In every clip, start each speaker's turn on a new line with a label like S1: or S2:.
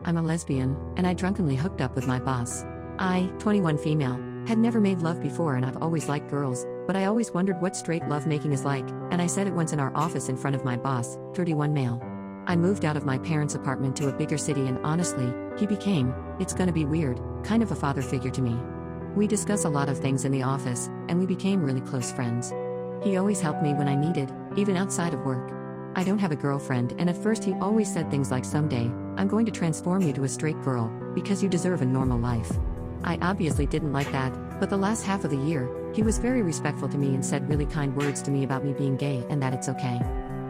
S1: I'm a lesbian, and I drunkenly hooked up with my boss. I, 21 female, had never made love before and I've always liked girls, but I always wondered what straight lovemaking is like, and I said it once in our office in front of my boss, 31 male. I moved out of my parents' apartment to a bigger city and honestly, he became, it's gonna be weird, kind of a father figure to me. We discuss a lot of things in the office, and we became really close friends. He always helped me when I needed, even outside of work. I don't have a girlfriend, and at first he always said things like, someday, I'm going to transform you to a straight girl, because you deserve a normal life. I obviously didn't like that, but the last half of the year, he was very respectful to me and said really kind words to me about me being gay and that it's okay.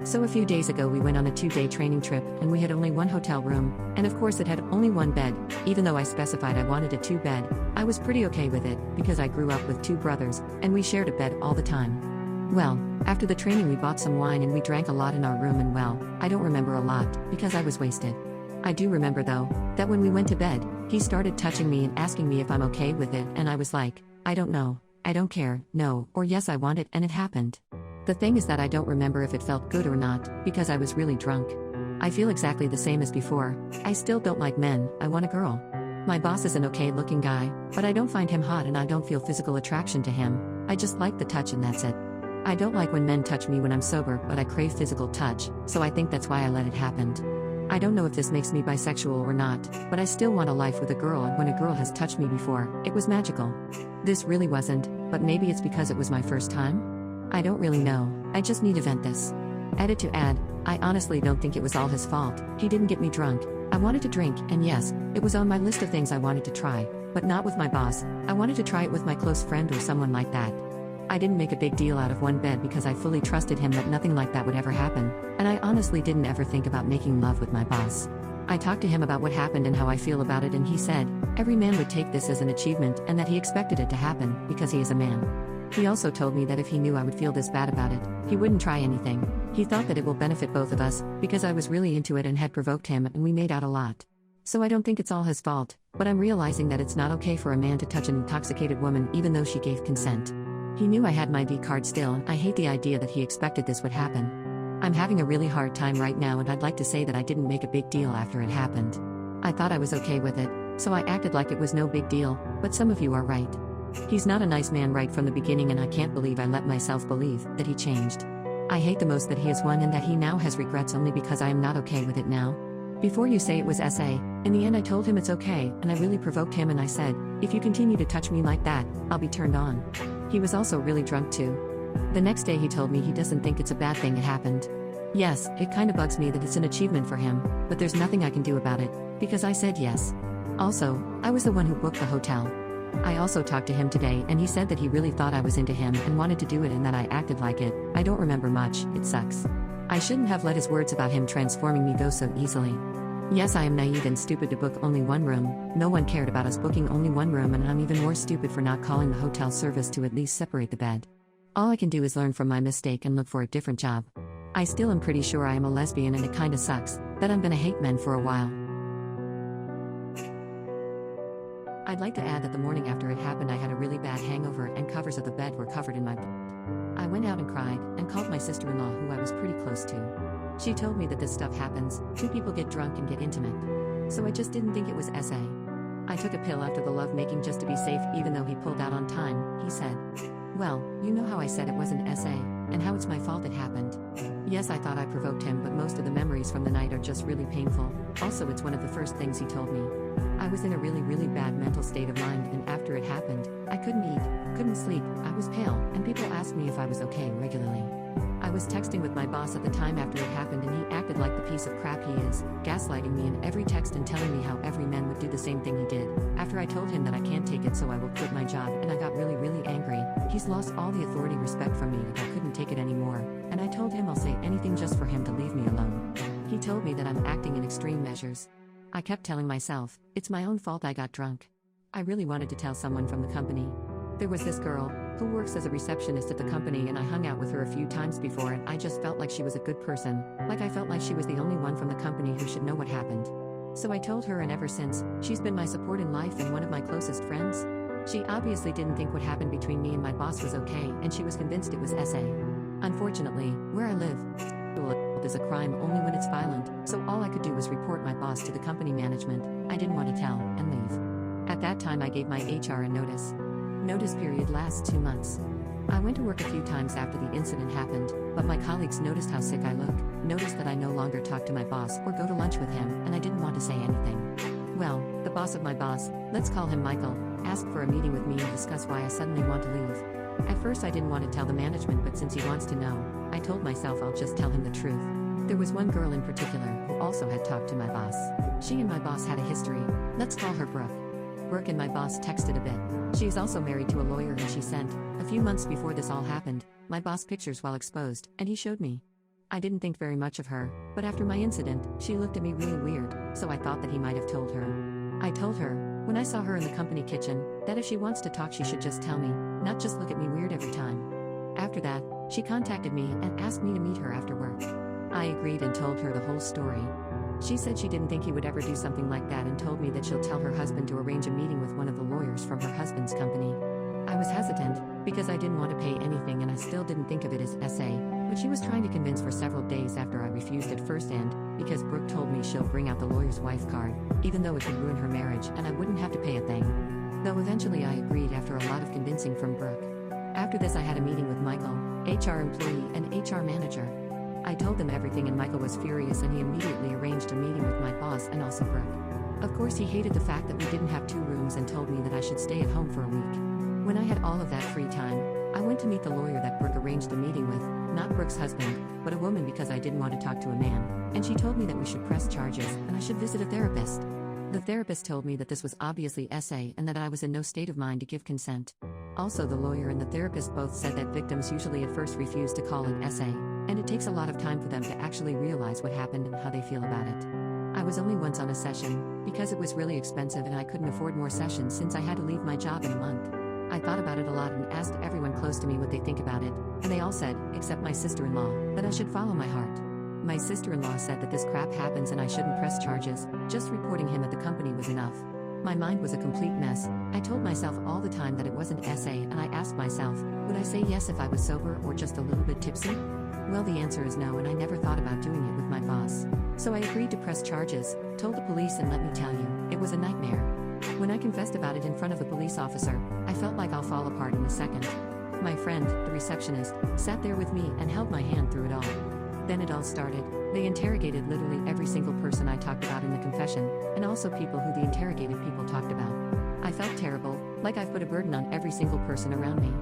S1: So a few days ago we went on a 2-day training trip and we had only one hotel room, and of course it had only one bed, even though I specified I wanted a 2-bed, I was pretty okay with it, because I grew up with 2 brothers, and we shared a bed all the time. Well, after the training we bought some wine and we drank a lot in our room and well, I don't remember a lot, because I was wasted. I do remember though, that when we went to bed, he started touching me and asking me if I'm okay with it and I was like, I don't know, I don't care, no, or yes I want it and it happened. The thing is that I don't remember if it felt good or not, because I was really drunk. I feel exactly the same as before, I still don't like men, I want a girl. My boss is an okay looking guy, but I don't find him hot and I don't feel physical attraction to him, I just like the touch and that's it. I don't like when men touch me when I'm sober, but I crave physical touch, so I think that's why I let it happen. I don't know if this makes me bisexual or not, but I still want a life with a girl, and when a girl has touched me before, it was magical. This really wasn't, but maybe it's because it was my first time? I don't really know, I just need to vent this. Edit to add, I honestly don't think it was all his fault, he didn't get me drunk. I wanted to drink, and yes, it was on my list of things I wanted to try, but not with my boss, I wanted to try it with my close friend or someone like that. I didn't make a big deal out of one bed because I fully trusted him that nothing like that would ever happen, and I honestly didn't ever think about making love with my boss. I talked to him about what happened and how I feel about it, and he said, every man would take this as an achievement and that he expected it to happen, because he is a man. He also told me that if he knew I would feel this bad about it, he wouldn't try anything. He thought that it will benefit both of us, because I was really into it and had provoked him and we made out a lot. So I don't think it's all his fault, but I'm realizing that it's not okay for a man to touch an intoxicated woman even though she gave consent. He knew I had my V card still and I hate the idea that he expected this would happen. I'm having a really hard time right now and I'd like to say that I didn't make a big deal after it happened. I thought I was okay with it, so I acted like it was no big deal, but some of you are right. He's not a nice man right from the beginning and I can't believe I let myself believe that he changed. I hate the most that he is one and that he now has regrets only because I am not okay with it now. Before you say it was SA, in the end I told him it's okay and I really provoked him and I said, if you continue to touch me like that, I'll be turned on. He was also really drunk too. The next day he told me he doesn't think it's a bad thing it happened. Yes, it kinda bugs me that it's an achievement for him, but there's nothing I can do about it, because I said yes. Also, I was the one who booked the hotel. I also talked to him today and he said that he really thought I was into him and wanted to do it and that I acted like it. I don't remember much, it sucks. I shouldn't have let his words about him transforming me go so easily. Yes, I am naive and stupid to book only one room, no one cared about us booking only one room and I'm even more stupid for not calling the hotel service to at least separate the bed. All I can do is learn from my mistake and look for a different job. I still am pretty sure I am a lesbian and it kinda sucks, that I'm gonna hate men for a while. I'd like to add that the morning after it happened I had a really bad hangover and covers of the bed were covered in my blood. I went out and cried, and called my sister-in-law who I was pretty close to. She told me that this stuff happens, 2 people get drunk and get intimate. So I just didn't think it was SA. I took a pill after the love making just to be safe even though he pulled out on time, he said. Well, you know how I said it wasn't SA, and how it's my fault it happened. Yes, I thought I provoked him but most of the memories from the night are just really painful, also it's one of the first things he told me. I was in a really bad mental state of mind and after it happened, I couldn't eat, couldn't sleep, I was pale, and people asked me if I was okay regularly. I was texting with my boss at the time after it happened and he acted like the piece of crap he is, gaslighting me in every text and telling me how every man would do the same thing he did. After I told him that I can't take it so I will quit my job and I got really angry, he's lost all the authority respect from me and I couldn't take it anymore, and I told him I'll say anything just for him to leave me alone. He told me that I'm acting in extreme measures. I kept telling myself, it's my own fault I got drunk. I really wanted to tell someone from the company. There was this girl, who works as a receptionist at the company and I hung out with her a few times before and I just felt like she was a good person, like I felt like she was the only one from the company who should know what happened. So I told her and ever since, she's been my support in life and one of my closest friends. She obviously didn't think what happened between me and my boss was okay and she was convinced it was SA. Unfortunately, where I live, as a crime only when it's violent, so all I could do was report my boss to the company management. I didn't want to tell, and leave. At that time I gave my HR a notice. Notice period lasts 2 months. I went to work a few times after the incident happened, but my colleagues noticed how sick I look, noticed that I no longer talk to my boss or go to lunch with him, and I didn't want to say anything. Well, the boss of my boss, let's call him Michael, asked for a meeting with me and discuss why I suddenly want to leave. At first I didn't want to tell the management, but since he wants to know, I told myself I'll just tell him the truth. There was one girl in particular who also had talked to my boss. She and my boss had a history. Let's call her Brooke. Brooke and my boss texted a bit. She is also married to a lawyer, and she sent, a few months before this all happened, my boss pictures while exposed, and he showed me. I didn't think very much of her, but after my incident, she looked at me really weird, so I thought that he might have told her. I told her, when I saw her in the company kitchen, that if she wants to talk she should just tell me, not just look at me weird every time. After that, she contacted me and asked me to meet her after work. I agreed and told her the whole story. She said she didn't think he would ever do something like that and told me that she'll tell her husband to arrange a meeting with one of the lawyers from her husband's company. I was hesitant, because I didn't want to pay anything and I still didn't think of it as SA, but she was trying to convince for several days after I refused at first, and because Brooke told me she'll bring out the lawyer's wife card, even though it could ruin her marriage and I wouldn't have to pay a thing. Though eventually I agreed after a lot of convincing from Brooke. After this I had a meeting with Michael, HR employee and HR manager. I told them everything and Michael was furious and he immediately arranged a meeting with my boss and also Brooke. Of course he hated the fact that we didn't have 2 rooms and told me that I should stay at home for a week. When I had all of that free time, I went to meet the lawyer that Brooke arranged the meeting with, not Brooke's husband, but a woman, because I didn't want to talk to a man, and she told me that we should press charges and I should visit a therapist. The therapist told me that this was obviously SA and that I was in no state of mind to give consent. Also, the lawyer and the therapist both said that victims usually at first refuse to call it SA, and it takes a lot of time for them to actually realize what happened and how they feel about it. I was only once on a session, because it was really expensive and I couldn't afford more sessions since I had to leave my job in a month. I thought about it a lot and asked everyone close to me what they think about it, and they all said, except my sister-in-law, that I should follow my heart. My sister-in-law said that this crap happens and I shouldn't press charges, just reporting him at the company was enough. My mind was a complete mess. I told myself all the time that it wasn't SA, and I asked myself, would I say yes if I was sober or just a little bit tipsy? Well, the answer is no, and I never thought about doing it with my boss. So I agreed to press charges, told the police, and let me tell you, it was a nightmare. When I confessed about it in front of the police officer, I felt like I'll fall apart in a second. My friend, the receptionist, sat there with me and held my hand through it all. Then it all started. They interrogated literally every single person I talked about in the confession, and also people who the interrogated people talked about. I felt terrible, like I've put a burden on every single person around me.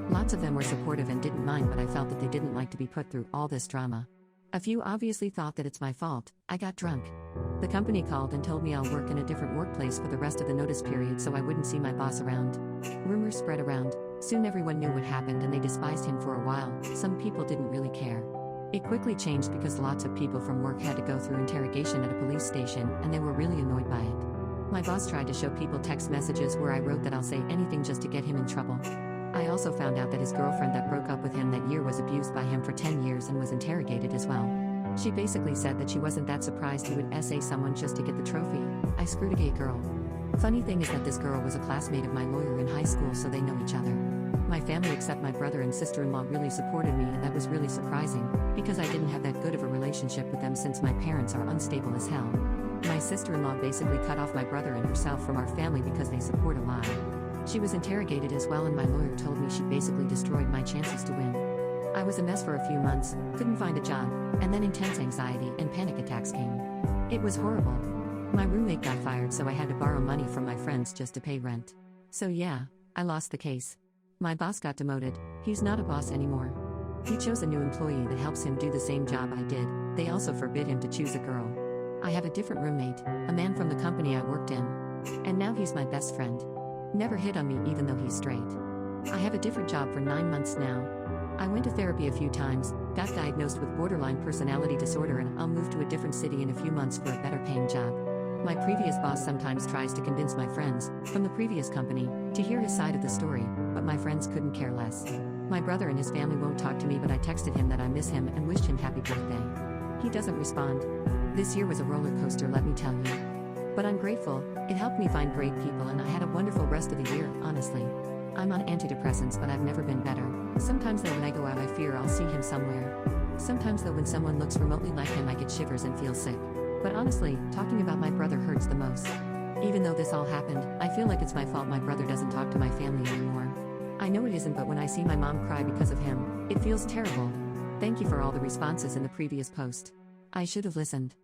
S1: Lots of them were supportive and didn't mind, but I felt that they didn't like to be put through all this drama. A few obviously thought that it's my fault. I got drunk. The company called and told me I'll work in a different workplace for the rest of the notice period so I wouldn't see my boss around. Rumors spread around. Soon everyone knew what happened and they despised him for a while. Some people didn't really care. It quickly changed because lots of people from work had to go through interrogation at a police station and they were really annoyed by it. My boss tried to show people text messages where I wrote that I'll say anything just to get him in trouble. I also found out that his girlfriend that broke up with him that year was abused by him for 10 years and was interrogated as well. She basically said that she wasn't that surprised he would SA someone just to get the trophy. I screwed a gay girl. Funny thing is that this girl was a classmate of my lawyer in high school, so they know each other. My family except my brother and sister-in-law really supported me, and that was really surprising, because I didn't have that good of a relationship with them since my parents are unstable as hell. My sister-in-law basically cut off my brother and herself from our family because they support a lie. She was interrogated as well, and my lawyer told me she basically destroyed my chances to win. I was a mess for a few months, couldn't find a job, and then intense anxiety and panic attacks came. It was horrible. My roommate got fired, so I had to borrow money from my friends just to pay rent. So yeah, I lost the case. My boss got demoted. He's not a boss anymore. He chose a new employee that helps him do the same job I did. They also forbid him to choose a girl. I have a different roommate, a man from the company I worked in. And now he's my best friend. Never hit on me even though he's straight. I have a different job for 9 months now. I went to therapy a few times, got diagnosed with borderline personality disorder, and I'll move to a different city in a few months for a better paying job. My previous boss sometimes tries to convince my friends, from the previous company, to hear his side of the story, but my friends couldn't care less. My brother and his family won't talk to me, but I texted him that I miss him and wished him happy birthday. He doesn't respond. This year was a roller coaster, let me tell you. But I'm grateful. It helped me find great people and I had a wonderful rest of the year, honestly. I'm on antidepressants, but I've never been better. Sometimes though when I go out I fear I'll see him somewhere. Sometimes though when someone looks remotely like him I get shivers and feel sick. But honestly, talking about my brother hurts the most. Even though this all happened, I feel like it's my fault my brother doesn't talk to my family anymore. I know it isn't, but when I see my mom cry because of him, it feels terrible. Thank you for all the responses in the previous post. I should have listened.